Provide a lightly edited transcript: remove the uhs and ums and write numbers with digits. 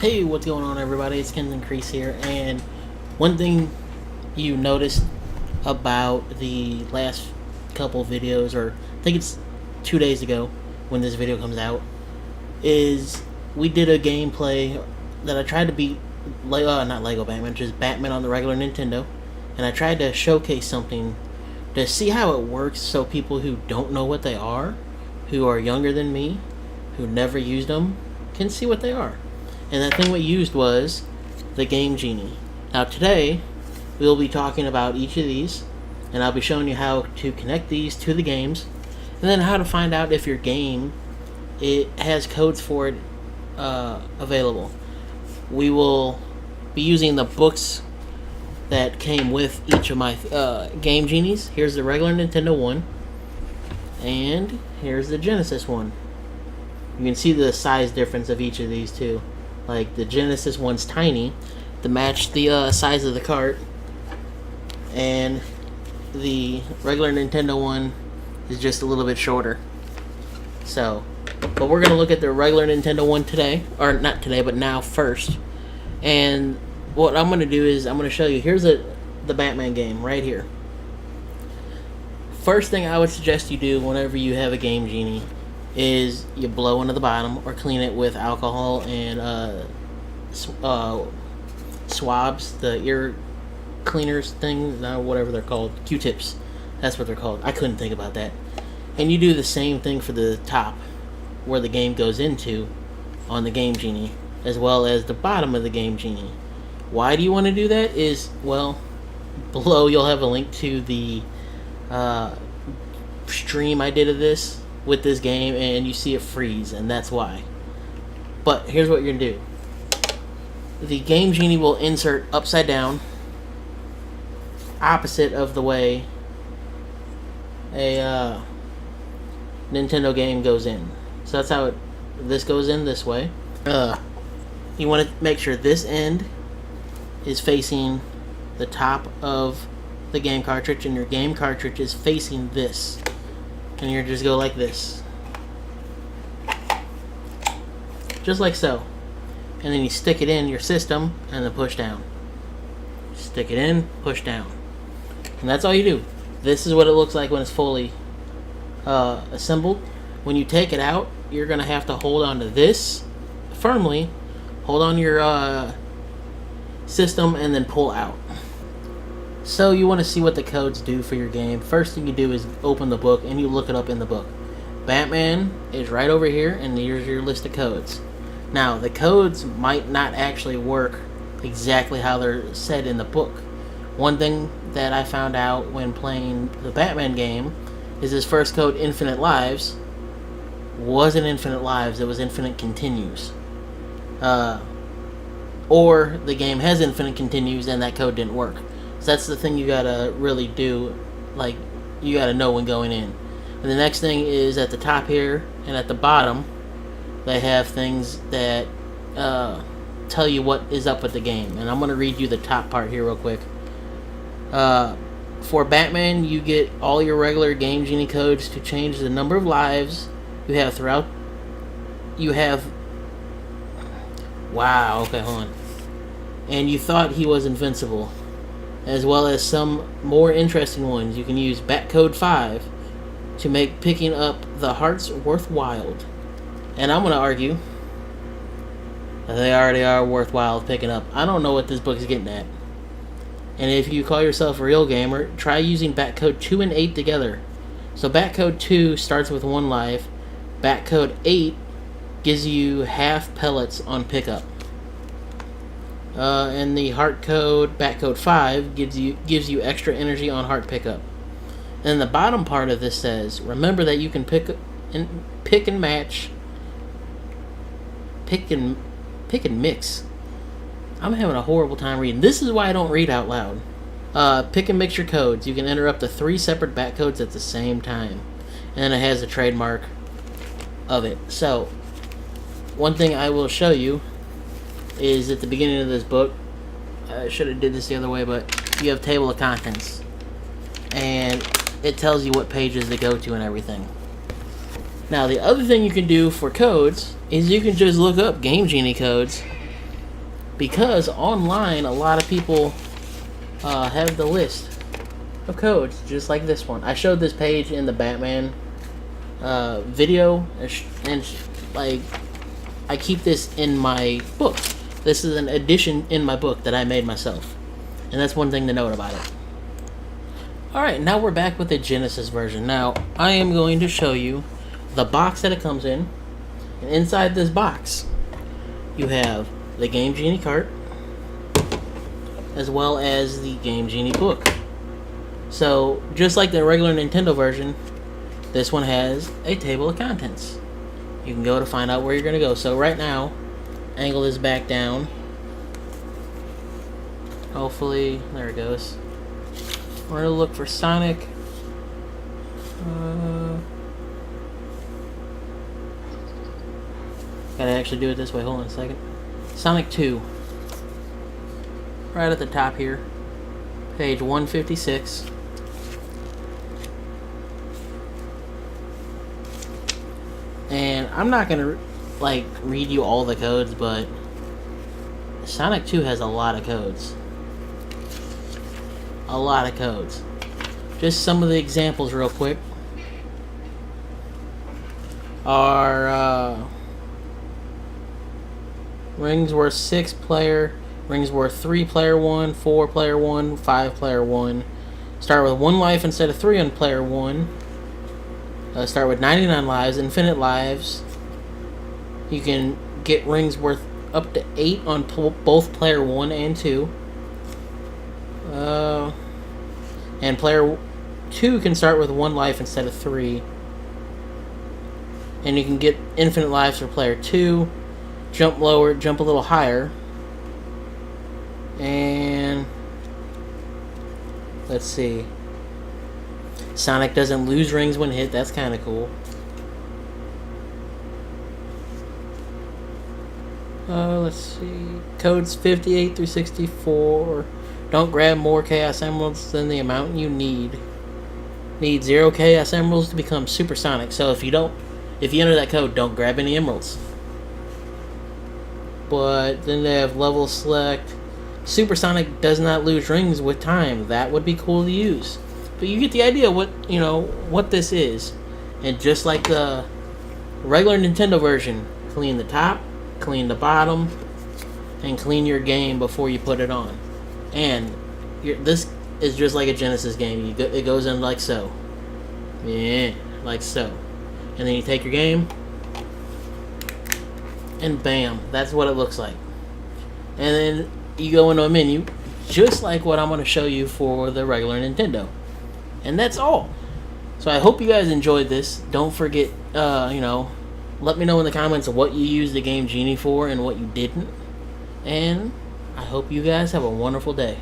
Hey, what's going on, everybody? It's Kenzen and Crese here, and one thing you noticed about the last couple videos, or I think it's 2 days ago when this video comes out, is we did a gameplay that I tried to beat, not Lego Batman, just Batman on the regular Nintendo, and I tried to showcase something to see how it works so people who don't know what they are, who are younger than me, who never used them, can see what they are. And that thing we used was the Game Genie. Now today, we'll be talking about each of these, and I'll be showing you how to connect these to the games, and then how to find out if your game has codes for it available. We will be using the books that came with each of my Game Genies. Here's the regular Nintendo one, and here's the Genesis one. You can see the size difference of each of these two. Like, the Genesis one's tiny to match the size of the cart, and the regular Nintendo one is just a little bit shorter. So, but we're going to look at the regular Nintendo one today, or not today, but now first. And what I'm going to do is I'm going to show you, here's the Batman game right here. First thing I would suggest you do whenever you have a Game Genie is you blow into the bottom or clean it with alcohol and swabs, the ear cleaners thing, whatever they're called, Q-tips. That's what they're called. I couldn't think about that. And you do the same thing for the top where the game goes into on the Game Genie, as well as the bottom of the Game Genie. Why do you want to do that? Is, well, below you'll have a link to the stream I did of this with this game, and you see it freeze, and that's why. But here's what you're gonna do. The Game Genie will insert upside down, opposite of the way a Nintendo game goes in. So that's how this goes in this way. You want to make sure this end is facing the top of the game cartridge, and your game cartridge is facing this. And you just go like this. Just like so. And then you stick it in your system and then push down. Stick it in, push down. And that's all you do. This is what it looks like when it's fully assembled. When you take it out, you're going to have to hold on to this firmly. Hold on to your system and then pull out. So you want to see what the codes do for your game. First thing you do is open the book and you look it up in the book. Batman is right over here, and here's your list of codes. Now, the codes might not actually work exactly how they're said in the book. One thing that I found out when playing the Batman game is his first code, Infinite Lives, wasn't Infinite Lives, it was Infinite Continues. Or the game has Infinite Continues and that code didn't work. So that's the thing you gotta really do, like, you gotta know when going in. And the next thing is at the top here and at the bottom, they have things that tell you what is up with the game. And I'm gonna read you the top part here real quick. For Batman, you get all your regular Game Genie codes to change the number of lives you have throughout. Wow, okay, hold on. And you thought he was invincible, as well as some more interesting ones. You can use Batcode 5 to make picking up the hearts worthwhile. And I'm going to argue that they already are worthwhile picking up. I don't know what this book is getting at. And if you call yourself a real gamer, try using Batcode 2 and 8 together. So Batcode 2 starts with 1 life. Batcode 8 gives you half pellets on pickup. And the heart code, Batcode 5, gives you extra energy on heart pickup. And the bottom part of this says, remember that you can pick and mix. I'm having a horrible time reading. This is why I don't read out loud. Pick and mix your codes. You can enter up to 3 separate bat codes at the same time. And it has a trademark of it. So, one thing I will show you is at the beginning of this book. I should have did this the other way, but you have table of contents. And it tells you what pages to go to and everything. Now, the other thing you can do for codes is you can just look up Game Genie codes because online a lot of people have the list of codes just like this one. I showed this page in the Batman video, and like I keep this in my book. This is an addition in my book that I made myself, and that's one thing to note about it. Alright, now we're back with the Genesis version. Now, I am going to show you the box that it comes in. And inside this box, you have the Game Genie cart, as well as the Game Genie book. So, just like the regular Nintendo version, this one has a table of contents. You can go to find out where you're going to go. So right now, angle this back down. Hopefully, there it goes. We're going to look for Sonic. Gotta actually do it this way. Hold on a second. Sonic 2. Right at the top here. Page 156. And I'm not going to like read you all the codes, but Sonic 2 has a lot of codes. A lot of codes. Just some of the examples real quick are rings worth 6 player, rings worth 3 player 1, 4 player 1, 5 player 1. Start with 1 life instead of 3 on player 1. Start with 99 lives, infinite lives. You can get rings worth up to 8 on both player 1 and 2. And player 2 can start with 1 life instead of 3. And you can get infinite lives for player 2. Jump lower, jump a little higher. And let's see. Sonic doesn't lose rings when hit. That's kind of cool. Let's see. Codes 58 through 64. Don't grab more Chaos Emeralds than the amount you need. Need 0 Chaos Emeralds to become Supersonic. So if you enter that code, don't grab any emeralds. But then they have level select. Supersonic does not lose rings with time. That would be cool to use. But you get the idea what this is. And just like the regular Nintendo version, clean the top, clean the bottom, and clean your game before you put it on. And this is just like a Genesis game. It goes in like so. Yeah, like so. And then you take your game, and bam, that's what it looks like. And then you go into a menu, just like what I'm going to show you for the regular Nintendo. And that's all. So I hope you guys enjoyed this. Don't forget, let me know in the comments what you used the Game Genie for and what you didn't. And I hope you guys have a wonderful day.